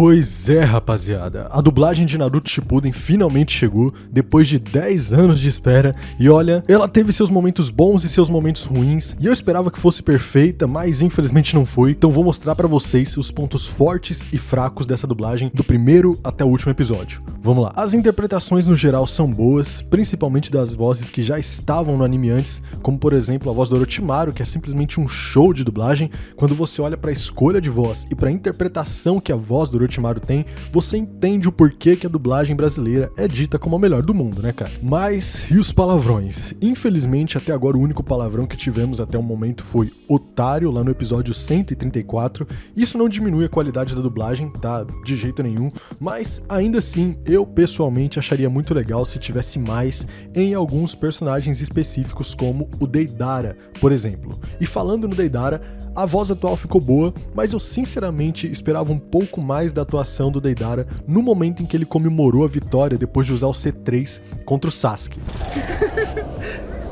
Pois é, rapaziada, a dublagem de Naruto Shippuden finalmente chegou, depois de 10 anos de espera, e olha, ela teve seus momentos bons e seus momentos ruins, e eu esperava que fosse perfeita, mas infelizmente não foi, então vou mostrar pra vocês os pontos fortes e fracos dessa dublagem, do primeiro até o último episódio. Vamos lá. As interpretações no geral são boas, principalmente das vozes que já estavam no anime antes, como por exemplo a voz do Orochimaru, que é simplesmente um show de dublagem. Quando você olha pra escolha de voz e pra interpretação que a voz do Orochimaru tem, você entende o porquê que a dublagem brasileira é dita como a melhor do mundo, né, cara? Mas, e os palavrões? Infelizmente, até agora o único palavrão que tivemos até o momento foi otário, lá no episódio 134. Isso não diminui a qualidade da dublagem, tá? De jeito nenhum. Mas, ainda assim, eu pessoalmente acharia muito legal se tivesse mais em alguns personagens específicos, como o Deidara, por exemplo. E falando no Deidara, a voz atual ficou boa, mas eu sinceramente esperava um pouco mais da atuação do Deidara no momento em que ele comemorou a vitória depois de usar o C3 contra o Sasuke.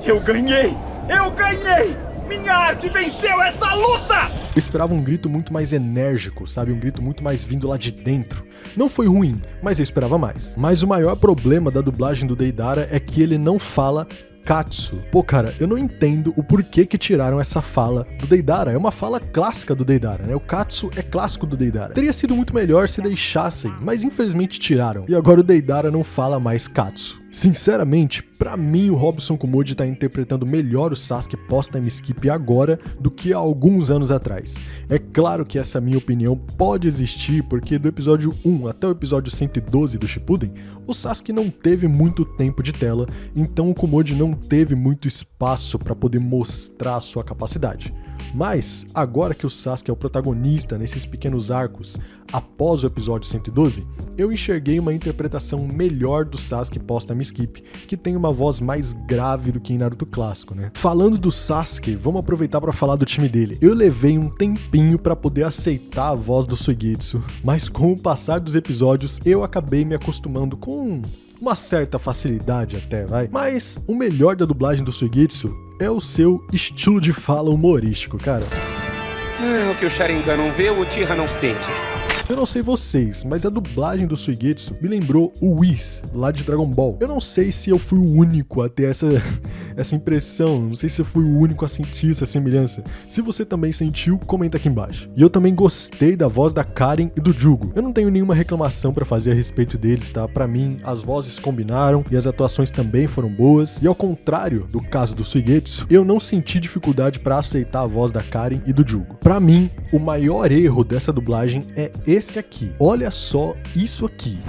Eu ganhei! Eu ganhei! Minha arte venceu essa luta! Eu esperava um grito muito mais enérgico, sabe? Um grito muito mais vindo lá de dentro. Não foi ruim, mas eu esperava mais. Mas o maior problema da dublagem do Deidara é que ele não fala Katsu. Pô, cara, eu não entendo o porquê que tiraram essa fala do Deidara. É uma fala clássica do Deidara, né? O Katsu é clássico do Deidara. Teria sido muito melhor se deixassem, mas infelizmente tiraram. E agora o Deidara não fala mais Katsu. Sinceramente, pra mim o Robson Kumoji tá interpretando melhor o Sasuke pós-time skip agora do que há alguns anos atrás. É claro que essa minha opinião pode existir, porque do episódio 1 até o episódio 112 do Shippuden, o Sasuke não teve muito tempo de tela, então o Kumoji não teve muito espaço pra poder mostrar a sua capacidade. Mas, agora que o Sasuke é o protagonista nesses pequenos arcos, após o episódio 112, eu enxerguei uma interpretação melhor do Sasuke pós-time skip, que tem uma voz mais grave do que em Naruto clássico, né? Falando do Sasuke, vamos aproveitar para falar do time dele. Eu levei um tempinho para poder aceitar a voz do Suigetsu, mas com o passar dos episódios, eu acabei me acostumando com uma certa facilidade até, vai. Mas o melhor da dublagem do Suigetsu é o seu estilo de fala humorístico, cara. O que o Sharingan não vê, o Uchiha não sente. Eu não sei vocês, mas a dublagem do Suigetsu me lembrou o Whis, lá de Dragon Ball. Eu não sei se eu fui o único a ter essa impressão, não sei se eu fui o único a sentir essa semelhança. Se você também sentiu, comenta aqui embaixo. E eu também gostei da voz da Karen e do Jugo. Eu não tenho nenhuma reclamação pra fazer a respeito deles, tá? Pra mim, as vozes combinaram e as atuações também foram boas. E ao contrário do caso do Suigetsu, eu não senti dificuldade pra aceitar a voz da Karen e do Jugo. Pra mim, o maior erro dessa dublagem é esse aqui. Olha só isso aqui.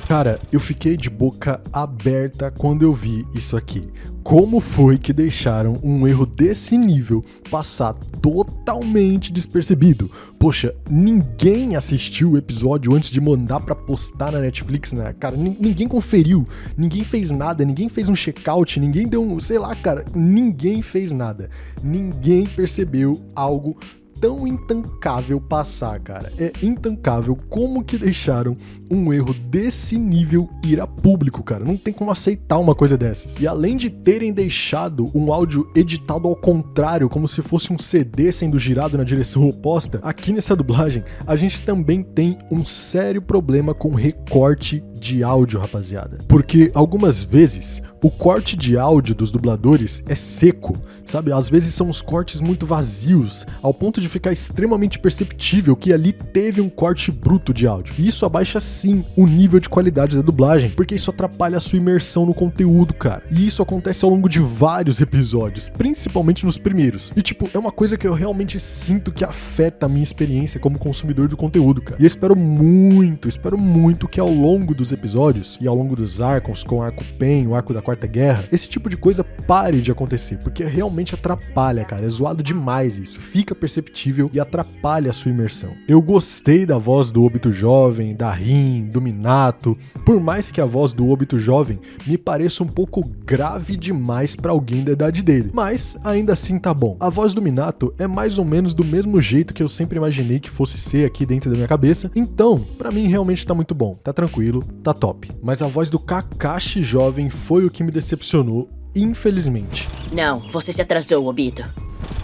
Cara, eu fiquei de boca aberta quando eu vi isso aqui. Como foi que deixaram um erro desse nível passar totalmente despercebido? Poxa, ninguém assistiu o episódio antes de mandar pra postar na Netflix, né? Cara, ninguém conferiu, ninguém fez nada, ninguém fez um check-out, ninguém deu um, sei lá, cara, ninguém fez nada. Ninguém percebeu algo tão intancável passar, cara. É intancável como que deixaram um erro desse nível ir a público, cara. Não tem como aceitar uma coisa dessas. E além de terem deixado um áudio editado ao contrário, como se fosse um CD sendo girado na direção oposta, aqui nessa dublagem, a gente também tem um sério problema com recorte de áudio, rapaziada. Porque algumas vezes o corte de áudio dos dubladores é seco, sabe? Às vezes são uns cortes muito vazios, ao ponto de ficar extremamente perceptível que ali teve um corte bruto de áudio. E isso abaixa sim o nível de qualidade da dublagem, porque isso atrapalha a sua imersão no conteúdo, cara. E isso acontece ao longo de vários episódios, principalmente nos primeiros. E tipo, é uma coisa que eu realmente sinto que afeta a minha experiência como consumidor do conteúdo, cara. E eu espero muito que ao longo dos episódios e ao longo dos arcos, com o arco Pen, o arco da Quarta Guerra, esse tipo de coisa pare de acontecer, porque realmente atrapalha, cara. É zoado demais isso. Fica perceptível e atrapalha a sua imersão. Eu gostei da voz do Obito jovem, da Rin, do Minato, por mais que a voz do Obito jovem me pareça um pouco grave demais pra alguém da idade dele, mas ainda assim tá bom. A voz do Minato é mais ou menos do mesmo jeito que eu sempre imaginei que fosse ser aqui dentro da minha cabeça, então pra mim realmente tá muito bom, tá tranquilo, tá top. Mas a voz do Kakashi jovem foi o que me decepcionou, infelizmente. Não, você se atrasou, Obito.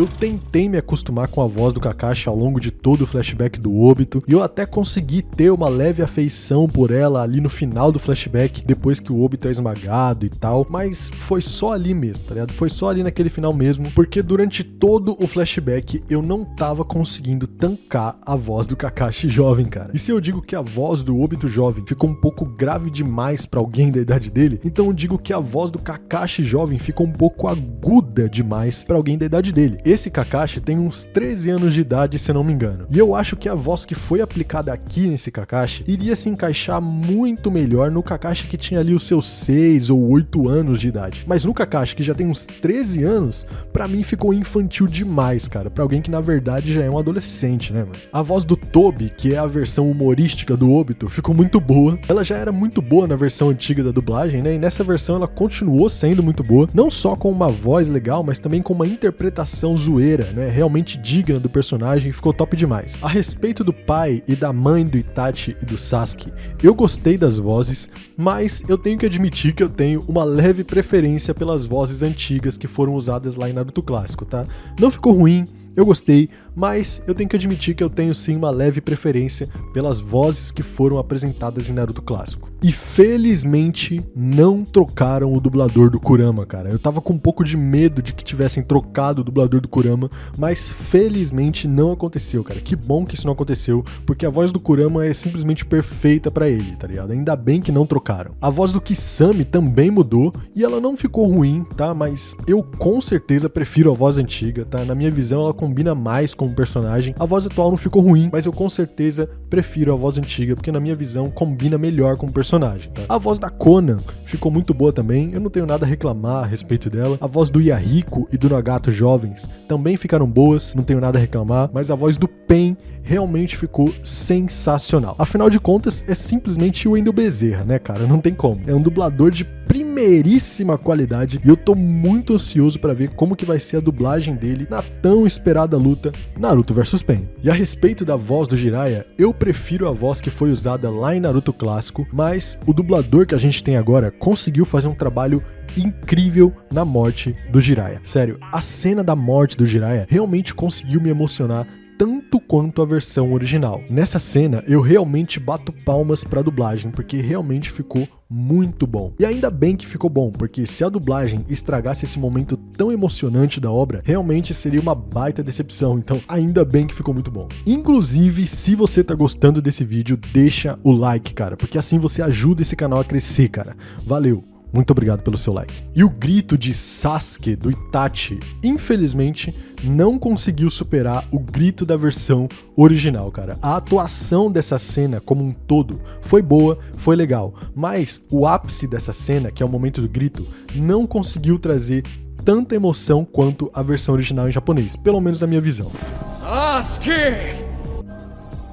Eu tentei me acostumar com a voz do Kakashi ao longo de todo o flashback do Obito, e eu até consegui ter uma leve afeição por ela ali no final do flashback, depois que o Obito é esmagado e tal, mas foi só ali mesmo, tá ligado? Foi só ali naquele final mesmo, porque durante todo o flashback eu não tava conseguindo tancar a voz do Kakashi jovem, cara. E se eu digo que a voz do Obito jovem ficou um pouco grave demais pra alguém da idade dele, então eu digo que a voz do Kakashi jovem ficou um pouco aguda demais pra alguém da idade dele. Esse Kakashi tem uns 13 anos de idade, se eu não me engano. E eu acho que a voz que foi aplicada aqui nesse Kakashi iria se encaixar muito melhor no Kakashi que tinha ali os seus 6 ou 8 anos de idade. Mas no Kakashi que já tem uns 13 anos, pra mim ficou infantil demais, cara. Pra alguém que na verdade já é um adolescente, né, mano? A voz do Tobi, que é a versão humorística do Obito, ficou muito boa. Ela já era muito boa na versão antiga da dublagem, né? E nessa versão ela continuou sendo muito boa. Não só com uma voz legal, mas também com uma interpretação zoeira, né? Realmente digna do personagem, ficou top demais. A respeito do pai e da mãe do Itachi e do Sasuke, eu gostei das vozes, mas eu tenho que admitir que eu tenho uma leve preferência pelas vozes antigas que foram usadas lá em Naruto Clássico, tá? Não ficou ruim, eu gostei, mas eu tenho que admitir que eu tenho sim uma leve preferência pelas vozes que foram apresentadas em Naruto Clássico. E felizmente não trocaram o dublador do Kurama, cara. Eu tava com um pouco de medo de que tivessem trocado o dublador do Kurama, mas felizmente não aconteceu, cara. Que bom que isso não aconteceu, porque a voz do Kurama é simplesmente perfeita pra ele, tá ligado? Ainda bem que não trocaram. A voz do Kisame também mudou e ela não ficou ruim, tá? Mas eu com certeza prefiro a voz antiga, tá? Na minha visão ela combina mais com o personagem. A voz atual não ficou ruim, mas eu com certeza prefiro a voz antiga, porque na minha visão combina melhor com o personagem, tá? A voz da Konan ficou muito boa também, eu não tenho nada a reclamar a respeito dela. A voz do Yahiko e do Nagato jovens também ficaram boas, não tenho nada a reclamar, mas a voz do Pen realmente ficou sensacional. Afinal de contas, é simplesmente o Wendel Bezerra, né, cara? Não tem como. É um dublador de primeiríssima qualidade e eu tô muito ansioso pra ver como que vai ser a dublagem dele na tão esperada luta Naruto vs Pain. E a respeito da voz do Jiraiya, eu prefiro a voz que foi usada lá em Naruto Clássico, mas o dublador que a gente tem agora conseguiu fazer um trabalho incrível na morte do Jiraiya. Sério, a cena da morte do Jiraiya realmente conseguiu me emocionar tanto quanto a versão original. Nessa cena, eu realmente bato palmas pra dublagem, porque realmente ficou muito bom. E ainda bem que ficou bom, porque se a dublagem estragasse esse momento tão emocionante da obra, realmente seria uma baita decepção. Então, ainda bem que ficou muito bom. Inclusive, se você tá gostando desse vídeo, deixa o like, cara, porque assim você ajuda esse canal a crescer, cara. Valeu! Muito obrigado pelo seu like. E o grito de Sasuke do Itachi, infelizmente, não conseguiu superar o grito da versão original, cara. A atuação dessa cena como um todo foi boa, foi legal, mas o ápice dessa cena, que é o momento do grito, não conseguiu trazer tanta emoção quanto a versão original em japonês, pelo menos na minha visão. Sasuke!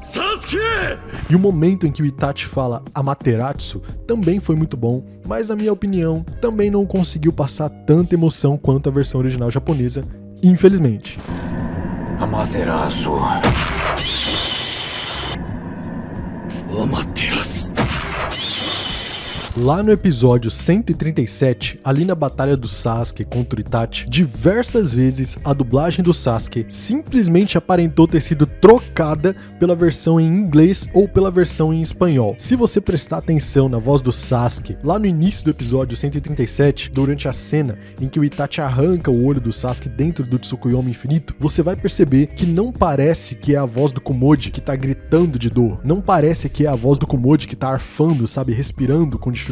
Sasuke! E o momento em que o Itachi fala Amaterasu também foi muito bom, mas na minha opinião também não conseguiu passar tanta emoção quanto a versão original japonesa, infelizmente. Amaterasu. Amaterasu. Lá no episódio 137, ali na batalha do Sasuke contra o Itachi, diversas vezes a dublagem do Sasuke simplesmente aparentou ter sido trocada pela versão em inglês ou pela versão em espanhol. Se você prestar atenção na voz do Sasuke, lá no início do episódio 137, durante a cena em que o Itachi arranca o olho do Sasuke dentro do Tsukuyomi infinito, você vai perceber que não parece que é a voz do Kumoji que tá gritando de dor, não parece que é a voz do Kumoji que tá arfando, sabe, respirando com dificuldade.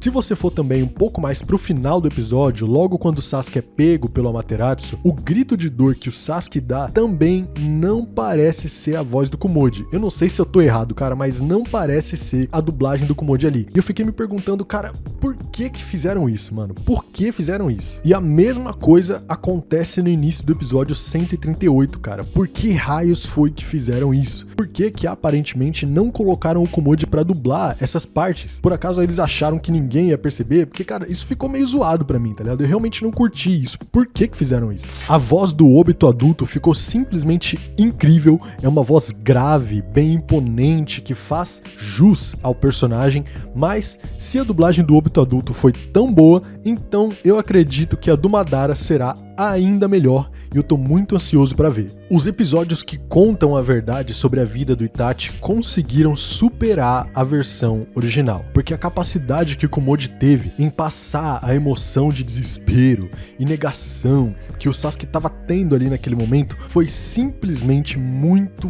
Se você for também um pouco mais pro final do episódio, logo quando o Sasuke é pego pelo Amaterasu, o grito de dor que o Sasuke dá também não parece ser a voz do Kumoji. Eu não sei se eu tô errado, cara, mas não parece ser a dublagem do Kumoji ali. E eu fiquei me perguntando, cara, por que fizeram isso, mano? Por que fizeram isso? E a mesma coisa acontece no início do episódio 138, cara. Por que raios foi que fizeram isso? Por que aparentemente não colocaram o Kumoji pra dublar essas partes? Por acaso eles acharam que ninguém ia perceber? Porque, cara, isso ficou meio zoado pra mim, tá ligado? Eu realmente não curti isso. Por que fizeram isso? A voz do Obito adulto ficou simplesmente incrível. É uma voz grave, bem imponente, que faz jus ao personagem. Mas, se a dublagem do Obito adulto foi tão boa, então eu acredito que a do Madara será ainda melhor e eu tô muito ansioso pra ver. Os episódios que contam a verdade sobre a vida do Itachi conseguiram superar a versão original, porque a capacidade que o Komodi teve em passar a emoção de desespero e negação que o Sasuke tava tendo ali naquele momento foi simplesmente muito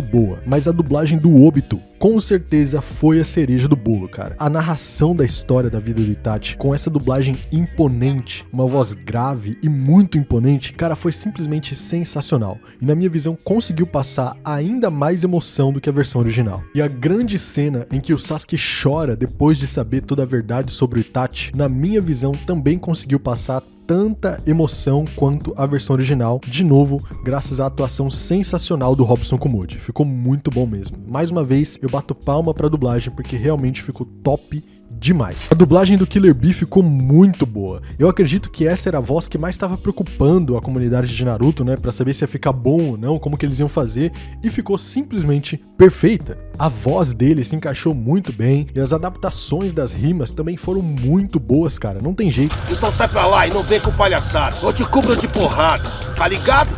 boa. Mas a dublagem do Obito com certeza foi a cereja do bolo, cara. A narração da história da vida do Itachi, com essa dublagem imponente, uma voz grave e muito imponente, cara, foi simplesmente sensacional. E na minha visão, conseguiu passar ainda mais emoção do que a versão original. E a grande cena em que o Sasuke chora depois de saber toda a verdade sobre o Itachi, na minha visão, também conseguiu passar tanta emoção quanto a versão original, de novo, graças à atuação sensacional do Robson Komodi. Ficou muito bom mesmo. Mais uma vez, eu bato palma pra dublagem, porque realmente ficou top demais. A dublagem do Killer Bee ficou muito boa. Eu acredito que essa era a voz que mais estava preocupando a comunidade de Naruto, né, pra saber se ia ficar bom ou não, como que eles iam fazer, e ficou simplesmente perfeita. A voz dele se encaixou muito bem, e as adaptações das rimas também foram muito boas, cara, não tem jeito. Então sai pra lá e não vem com palhaçada, ou te cubro de porrada, tá ligado?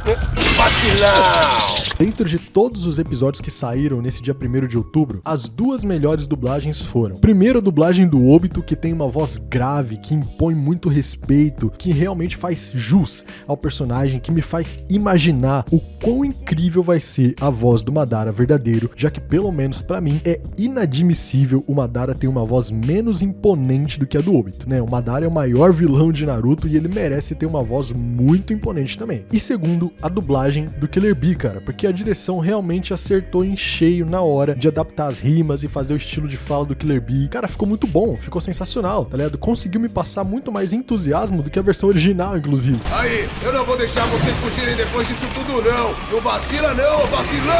Vacilão! Dentro de todos os episódios que saíram nesse dia 1º de outubro, as duas melhores dublagens foram: primeiro, a dublagem do Obito, que tem uma voz grave, que impõe muito respeito, que realmente faz jus ao personagem, que me faz imaginar o quão incrível vai ser a voz do Madara verdadeiro, já que pelo menos pra mim é inadmissível o Madara ter uma voz menos imponente do que a do Obito, né? O Madara é o maior vilão de Naruto e ele merece ter uma voz muito imponente também. E segundo, a dublagem do Killer Bee, cara, porque a direção realmente acertou em cheio na hora de adaptar as rimas e fazer o estilo de fala do Killer Bee. Cara, ficou muito bom, ficou sensacional, tá ligado? Conseguiu me passar muito mais entusiasmo do que a versão original, inclusive. Aí, eu não vou deixar vocês fugirem depois disso tudo não! Não vacila não, vacilão!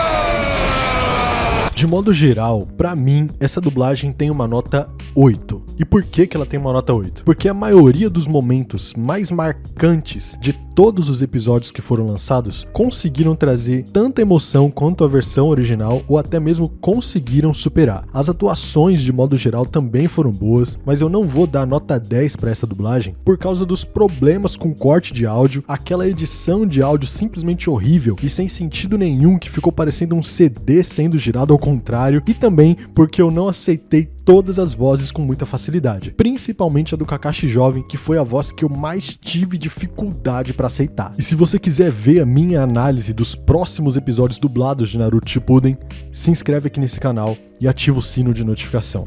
De modo geral, pra mim, essa dublagem tem uma nota 8. E por que ela tem uma nota 8? Porque a maioria dos momentos mais marcantes de todos os episódios que foram lançados conseguiram trazer tanta emoção quanto a versão original, ou até mesmo conseguiram superar. As atuações, de modo geral, também foram boas, mas eu não vou dar nota 10 pra essa dublagem por causa dos problemas com corte de áudio, aquela edição de áudio simplesmente horrível e sem sentido nenhum, que ficou parecendo um CD sendo girado ao contrário, e também porque eu não aceitei todas as vozes com muita facilidade, principalmente a do Kakashi jovem, que foi a voz que eu mais tive dificuldade pra aceitar. E se você quiser ver a minha análise dos próximos episódios dublados de Naruto Shippuden, se inscreve aqui nesse canal e ativa o sino de notificação.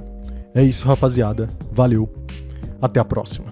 É isso, rapaziada, valeu, até a próxima.